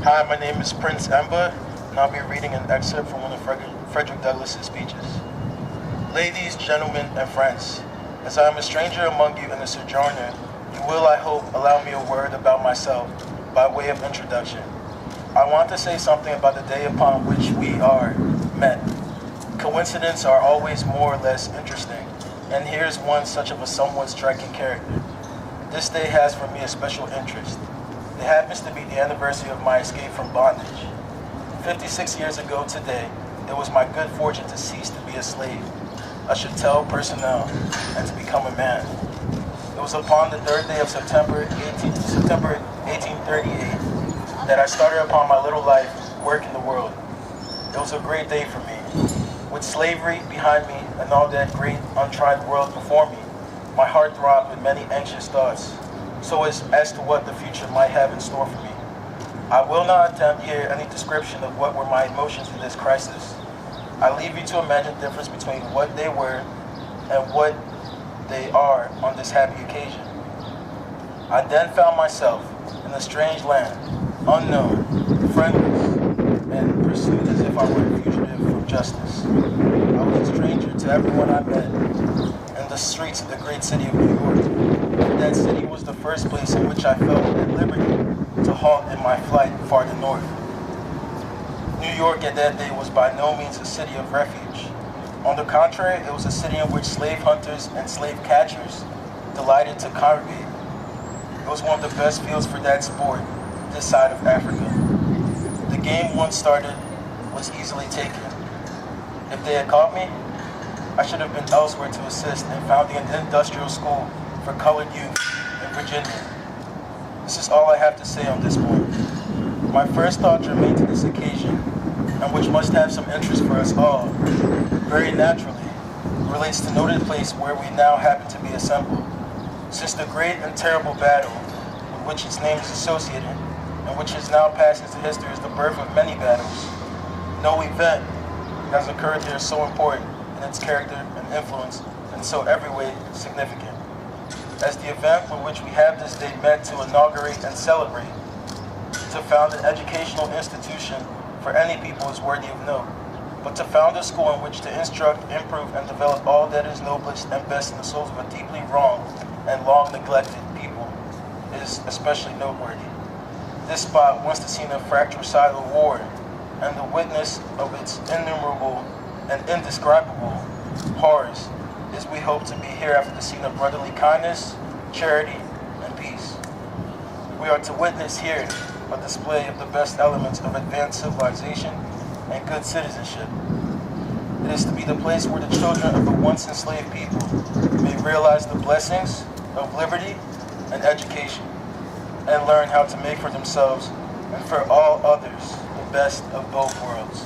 Hi, my name is Prince Emba, and I'll be reading an excerpt from one of Frederick Douglass's speeches. Ladies, gentlemen, and friends, as I am a stranger among you and a sojourner, you will, I hope, allow me a word about myself by way of introduction. I want to say something about the day upon which we are met. Coincidences are always more or less interesting, and here's one such of a somewhat striking character. This day has for me a special interest. It happens to be the anniversary of my escape from bondage. 56 years ago today, it was my good fortune to cease to be a slave. I should tell personnel and to become a man. It was upon the 3rd day of September 1838 that I started upon my little life work in the world. It was a great day for me. With slavery behind me and all that great untried world before me, my heart throbbed with many anxious thoughts, so as to what the future might have in store for me. I will not attempt here any description of what were my emotions in this crisis. I leave you to imagine the difference between what they were and what they are on this happy occasion. I then found myself in a strange land, unknown, friendless, and pursued as if I were a fugitive from justice. I was a stranger to everyone I met in the streets of the great city of New York. That city was the first place in which I felt at liberty to halt in my flight farther north. New York at that day was by no means a city of refuge. On the contrary, it was a city in which slave hunters and slave catchers delighted to congregate. It was one of the best fields for that sport this side of Africa. The game once started was easily taken. If they had caught me, I should have been elsewhere to assist in founding an industrial school for colored youth in Virginia. This is all I have to say on this point. My first thought germane to this occasion, and which must have some interest for us all, very naturally, relates to the noted place where we now happen to be assembled. Since the great and terrible battle with which its name is associated, and which has now passed into history as the birth of many battles, no event has occurred there so important in its character and influence, and so every way significant, as the event for which we have this day met to inaugurate and celebrate. To found an educational institution for any people is worthy of note, but to found a school in which to instruct, improve, and develop all that is noblest and best in the souls of a deeply wronged and long neglected people is especially noteworthy. This spot, once the scene of fratricidal war and the witness of its innumerable and indescribable horrors, is we hope to be hereafter the scene of brotherly kindness, charity, and peace. We are to witness here a display of the best elements of advanced civilization and good citizenship. It is to be the place where the children of the once enslaved people may realize the blessings of liberty and education, and learn how to make for themselves and for all others the best of both worlds.